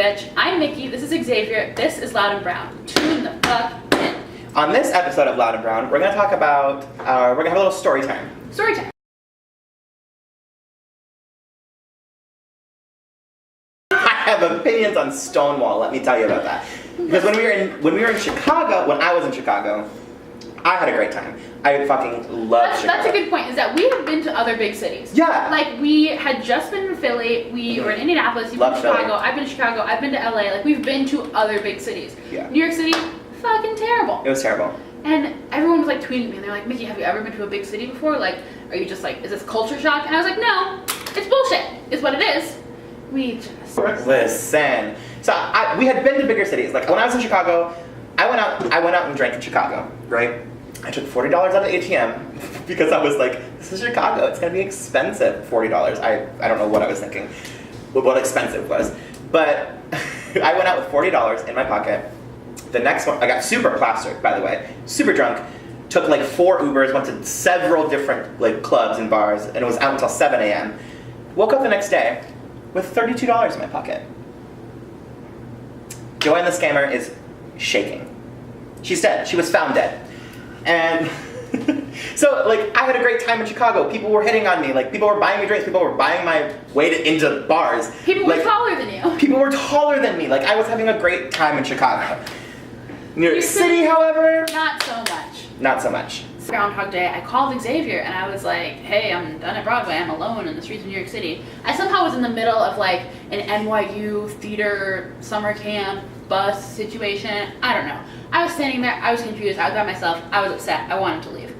bitch. I'm Micci, this is Xavier, this is Loud and Brown. Tune the fuck in. On this episode of Loud and Brown, we're gonna talk about, we're gonna have a little story time. Story time. I have opinions on Stonewall, let me tell you about that. Because when we were in Chicago, when I was in Chicago, I had a great time. I fucking loved Chicago. That's a good point, is that we have been to other big cities. Yeah. Like, we had just been in Philly, we were in Indianapolis, you've been to Chicago, I've been to Chicago, I've been to LA, like, we've been to other big cities. Yeah. New York City, fucking terrible. It was terrible. And everyone was like tweeting me, and they're like, Micci, have you ever been to a big city before? Like, are you just like, is this culture shock? And I was like, no, it's bullshit, is what it is. We just... Listen. So we had been to bigger cities. Like, when I was in Chicago, I went out and drank in Chicago, right? I took $40 out of the ATM because I was like, this is Chicago, it's gonna be expensive. $40. I don't know what I was thinking, what expensive was. But I went out with $40 in my pocket. The next one, I got super plastered, by the way, super drunk. Took like 4 Ubers, went to several different like clubs and bars, and it was out until 7 a.m. Woke up the next day with $32 in my pocket. Joanne the scammer is shaking. She's dead. She was found dead. And so, like, I had a great time in Chicago. People were hitting on me. Like, people were buying me drinks. People were buying my way into bars. People were taller than you. People were taller than me. Like, I was having a great time in Chicago. New York City, however, not so much. Not so much. Groundhog Day, I called Xavier and I was like, hey, I'm done at Broadway, I'm alone in the streets of New York City. I somehow was in the middle of like an NYU theater summer camp bus situation. I don't know. I was standing there, I was confused, I was by myself, I was upset, I wanted to leave.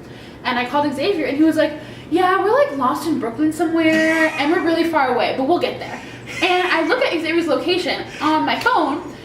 And I called Xavier and he was like, yeah, we're like lost in Brooklyn somewhere and we're really far away, but we'll get there. And I look at Xavier's location on my phone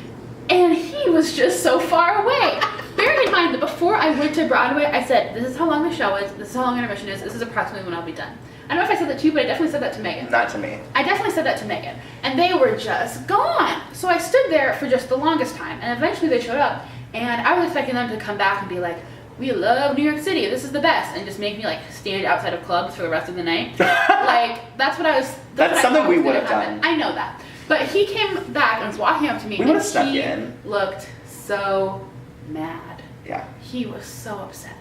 and he was just so far away. Bearing in mind that before I went to Broadway, I said, this is how long the show is, this is how long intermission is, this is approximately when I'll be done. I don't know if I said that to you, but I definitely said that to Megan. Not to me. I definitely said that to Megan. And they were just gone. So I stood there for just the longest time, and eventually they showed up, and I was expecting them to come back and be like, we love New York City, this is the best, and just make me like stand outside of clubs for the rest of the night. Like, that's what I was... That's something we would have done. I know that. But he came back and was walking up to me, we would have snuck in. Looked so mad. Yeah. He was so upset.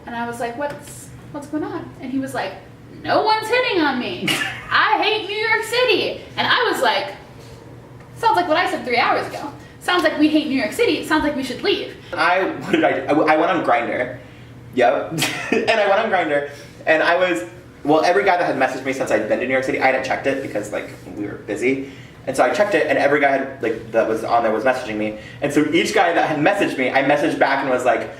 And I was like, what's going on? And he was like, no one's hitting on me. I hate New York City. And I was like, sounds like what I said 3 hours ago. Sounds like we hate New York City. It sounds like we should leave. What did I do? I went on Grindr. Yep. And I went on Grindr, and I was, well, every guy that had messaged me since I'd been to New York City, I hadn't checked it because, like, we were busy. And so I checked it, and every guy had, like, that was on there was messaging me. And so each guy that had messaged me, I messaged back and was like,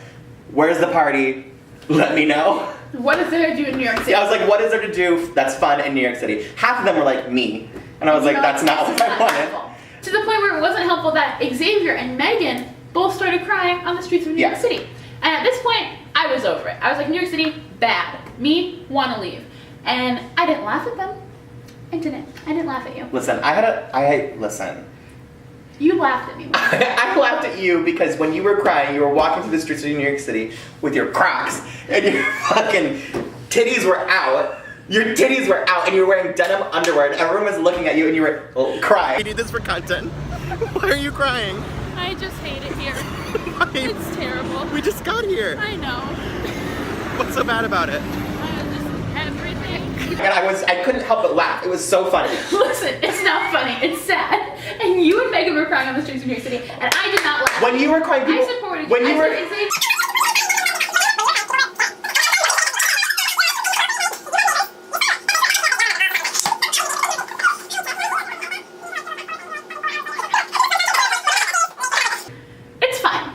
where's the party? Let me know. What is there to do in New York City? I was like, what is there to do that's fun in New York City? Half of them were like, me. And I was like, that's not what I wanted. Helpful. To the point where it wasn't helpful that Xavier and Megan both started crying on the streets of New York City. And at this point, I was over it. I was like, New York City, bad. Me, want to leave. And I didn't laugh at them. I didn't laugh at you. Listen, listen. You laughed at me. I laughed at you because when you were crying, you were walking through the streets of New York City with your Crocs, and your fucking titties were out. Your titties were out, and you were wearing denim underwear, and everyone was looking at you, and you were crying. We need this for content. Why are you crying? I just hate it here. Why? It's terrible. We just got here. I know. What's so bad about it? Just everything. And I couldn't help but laugh. It was so funny. Listen, it's not funny. It's sad. And you and Megan were crying on the streets of New York City, and I did not laugh. When you were crying, people, I supported you. It's fine.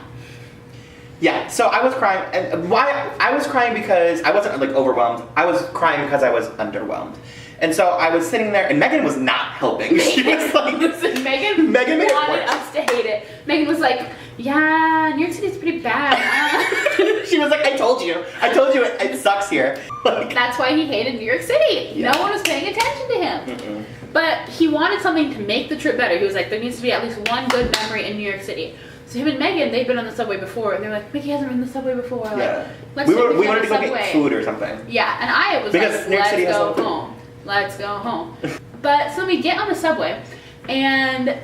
Yeah, so I was crying, and why I was crying because I wasn't like overwhelmed. I was crying because I was underwhelmed. And so I was sitting there, and Megan was not helping. She was like, listen, Megan made it wanted worse. us to hate it. Megan was like, yeah, New York City's pretty bad. She was like, I told you it sucks here. Like, that's why he hated New York City. Yeah. No one was paying attention to him. But he wanted something to make the trip better. He was like, there needs to be at least one good memory in New York City. So him and Megan, they'd been on the subway before, and they're like, Micci hasn't ridden the subway before. yeah. Let's we take wanted to go subway. get food or something. Yeah, and I was Because like, New York let's City has go no food. home. Let's go home. But so we get on the subway, and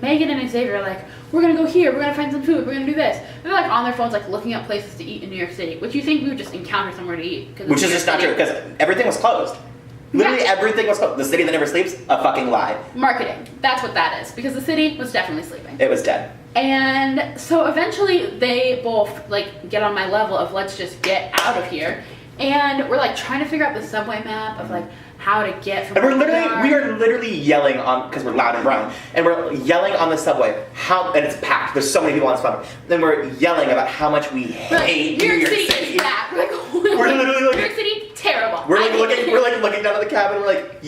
Megan and Xavier are like, we're gonna go here, we're gonna find some food, we're gonna do this. They're like on their phones, like looking up places to eat in New York City, which you think we would just encounter somewhere to eat. Which is just not true, because everything was closed. Literally everything was closed. The city that never sleeps, a fucking lie. Marketing. That's what that is, because the city was definitely sleeping. It was dead. And so eventually they both like get on my level of let's just get out of here. And we're like trying to figure out the subway map of like how to get from and we are literally yelling on, because we're loud and brown, and we're yelling on the subway and it's packed, there's so many people on the subway, then we're yelling about how much we hate New York City is bad. We're literally like, New York City, terrible. We're looking down at the cabin, and we're like,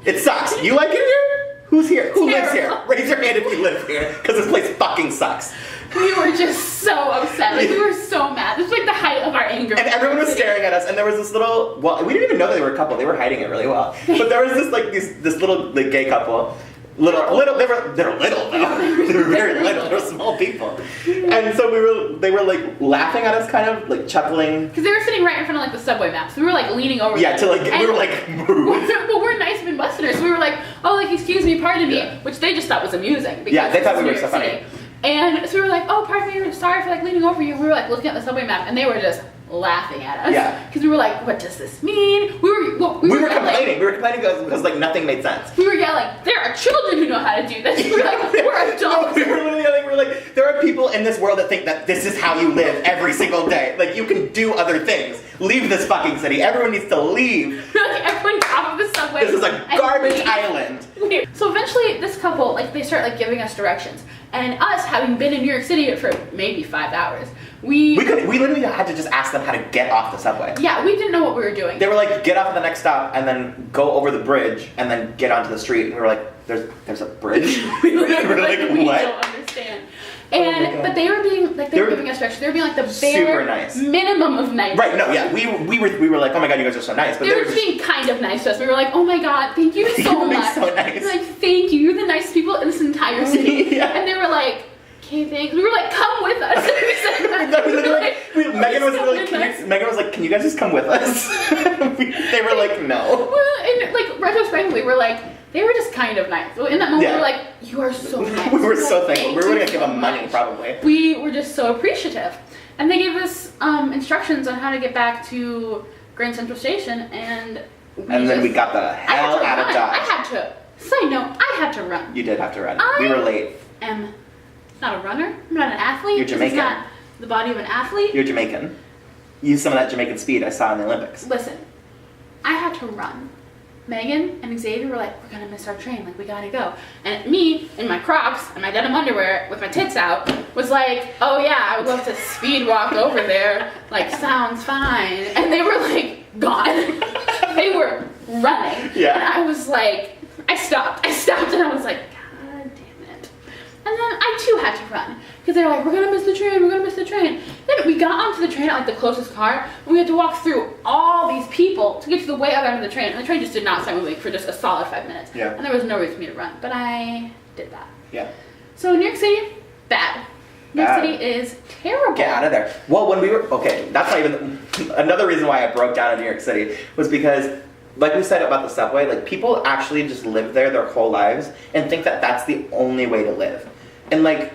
it sucks, you like it here? Who's here? Who lives here? Raise your hand if you live here, because this place fucking sucks. We were just so upset. Like, we were so mad. This was like the height of our anger. And everyone was staring at us, and there was this little, well, we didn't even know that they were a couple. They were hiding it really well. But there was this, like, this little, like, gay couple. They're little, though. They were very little. They were small people. And so they were, like, laughing at us, kind of, like, chuckling. Because they were sitting right in front of, like, the subway map. So we were, like, leaning over them. We were, like, move. But we're nice Midwesterners. So we were like, oh, like, excuse me, pardon me. Which they just thought was amusing. Yeah, they thought we were so funny. And so we were like, oh, pardon me, sorry for like leaning over you. We were like looking at the subway map, and they were just laughing at us. Yeah. Because we were like, what does this mean? We were complaining. We were complaining because like nothing made sense. We were yelling, there are children who know how to do this. We were like, we're adults. No, we were literally yelling, we were like, there are people in this world that think that this is how you live every single day. Like, you can do other things. Leave this fucking city. Everyone needs to leave. Like, everyone got off of the subway. This is a garbage island. So eventually, this couple, like, they start like giving us directions. And us, having been in New York City for maybe 5 hours, we literally had to just ask them how to get off the subway. Yeah, we didn't know what we were doing. They were like, get off at the next stop, and then go over the bridge, and then get onto the street. And we were like, there's a bridge? we were like, what? We don't understand. And but they were being like they were giving us directions. They were being like the bare super nice minimum of nice. Right? No, yeah, we were like, oh my god, you guys are so nice. But they were just being kind of nice to us. We were like, oh my god, thank you so much. So nice. We're like, thank you. You're the nicest people in this entire city. Yeah. And they were like, okay, thanks. We were like, come with us. Megan was like, can you guys just come with us? They were like, no. Well, and like retrospectively, we're like, they were just kind of nice. In that moment, we were like, you are so nice. We were so thankful. We were going to give them money, probably. We were just so appreciative. And they gave us instructions on how to get back to Grand Central Station, and then we got the hell out of Dodge. Side note, I had to run. You did have to run. We were late. I'm not a runner. I'm not an athlete. You're Jamaican. This is not the body of an athlete. You're Jamaican. Use some of that Jamaican speed I saw in the Olympics. Listen, I had to run. Megan and Xavier were like, we're gonna miss our train, like we gotta go. And me, in my Crocs and my denim underwear with my tits out, was like, oh yeah, I would love to speed walk over there, like sounds fine. And they were like, gone. They were running. Yeah. And I was like, I stopped and I was like, god damn it. And then I too had to run. Because they were like, we're gonna miss the train. Then we got onto the train at like the closest car, and we had to walk through all these people to get to the way other end of the train. And the train just did not start moving for just a solid 5 minutes. Yeah. And there was no reason for me to run, but I did that. Yeah. So New York City, bad. New York City is terrible. Get out of there. Well, when we were, that's not even, another reason why I broke down in New York City was because, like we said about the subway, like people actually just live there their whole lives and think that that's the only way to live. And like,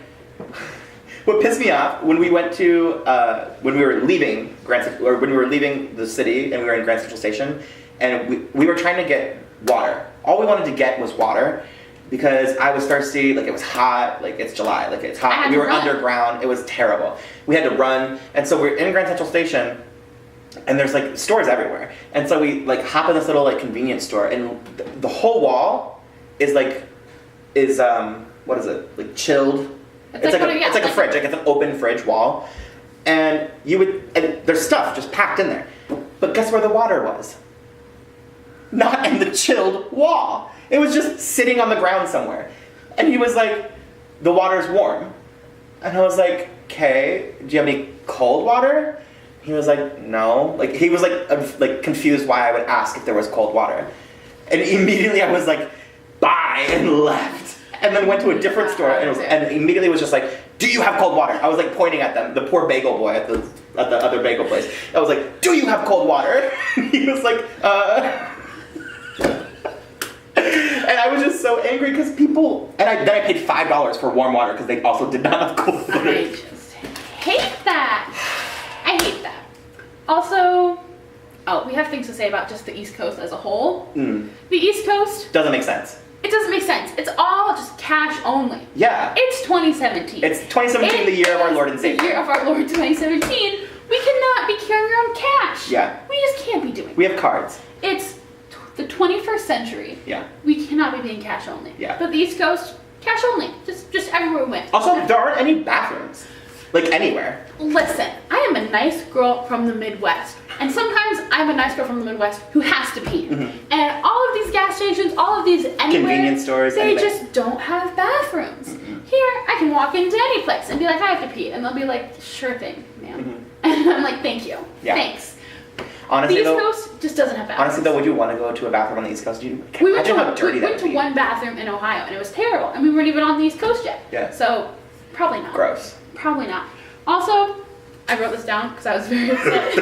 what pissed me off when we went to when we were leaving the city and we were in Grand Central Station, and we were trying to get water. All we wanted to get was water because I was thirsty. Like it was hot. Like it's July. Like it's hot. We were underground. It was terrible. We had to run, and so we're in Grand Central Station, and there's like stores everywhere. And so we like hop in this little like convenience store, and the whole wall is what is it, like chilled. It's like a fridge, like it's an open fridge wall, and there's stuff just packed in there. But guess where the water was? Not in the chilled wall. It was just sitting on the ground somewhere. And he was like, the water's warm. And I was like, okay, do you have any cold water? He was like, no. Like he was like confused why I would ask if there was cold water. And immediately I was like, bye, and left. And then went to a different store and immediately was just like, do you have cold water? I was like pointing at them, the poor bagel boy at the other bagel place. I was like, do you have cold water? He was like, And I was just so angry because people, and then I paid $5 for warm water because they also did not have cold water. I just hate that. I hate that. Also, we have things to say about just the East Coast as a whole. The East Coast doesn't make sense. It doesn't make sense. It's all just cash only. Yeah. It's 2017. It's 2017, the year of our Lord and Savior. The year of our Lord 2017. We cannot be carrying around cash. Yeah. We just can't be doing We have cards. It's the 21st century. Yeah. We cannot be paying cash only. Yeah. But the East Coast, cash only. Just everywhere we went. Also, there aren't any bathrooms. Like, anywhere. Listen, I am a nice girl from the Midwest. And sometimes I'm a nice girl from the Midwest who has to pee. And all of these gas stations, all of these anywhere, convenience stores, they anything. just don't have bathrooms. Here, I can walk into any place and be like, I have to pee. And they'll be like, sure thing, ma'am. And I'm like, thank you. Yeah. Thanks. Honestly, the East though, Coast just doesn't have bathrooms. honestly, though, would you want to go to a bathroom on the East Coast? You We went imagine to, how dirty we that went would to be. one bathroom in Ohio, and it was terrible. And we weren't even on the East Coast yet. Yeah. So, probably not. Gross. Probably not. Also, I wrote this down because I was very upset.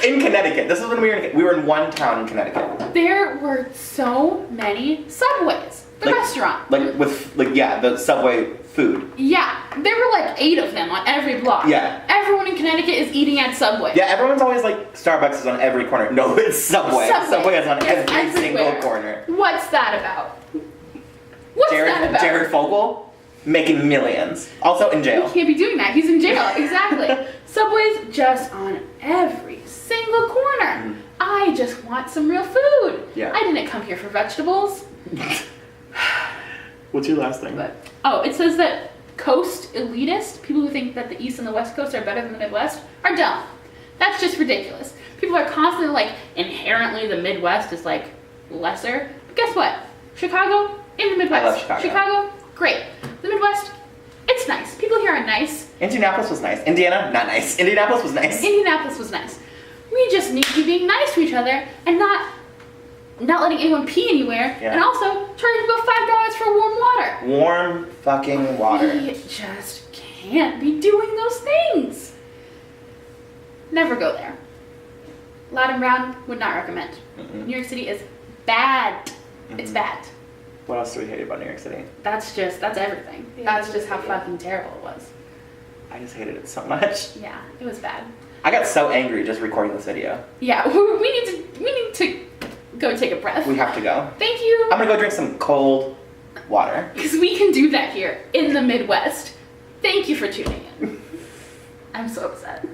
In Connecticut. This is when we were in one town in Connecticut. There were so many Subways. The restaurant. The Subway food. Yeah. There were like 8 of them on every block. Yeah. Everyone in Connecticut is eating at Subway. Yeah, everyone's always like, Starbucks is on every corner. No, it's Subway. Subway is on It's every everywhere. single corner. What's that about? What's that about? Jared Fogle, making millions. Also in jail. He can't be doing that. He's in jail. Exactly. Subway's just on every single corner. I just want some real food. Yeah. I didn't come here for vegetables. What's your last thing? But it says that coast elitists, people who think that the East and the West Coast are better than the Midwest, are dumb. That's just ridiculous. People are constantly like, inherently the Midwest is like lesser. But guess what? Chicago, in the Midwest. I love Chicago. Chicago, great. The Midwest, it's nice. People here are nice. Indianapolis was nice. Indiana, not nice. Indianapolis was nice. Indianapolis was nice. We just need to be being nice to each other and not letting anyone pee anywhere. Yeah. And also charging about $5 for warm water. Warm fucking water. We just can't be doing those things. Never go there. Loud and Brown would not recommend. New York City is bad. It's bad. What else do we hate about New York City? That's everything. That's just how fucking terrible it was. I just hated it so much. Yeah, it was bad. I got so angry just recording this video. Yeah, we need to go take a breath. We have to go. Thank you. I'm gonna go drink some cold water. Because we can do that here in the Midwest. Thank you for tuning in. I'm so upset.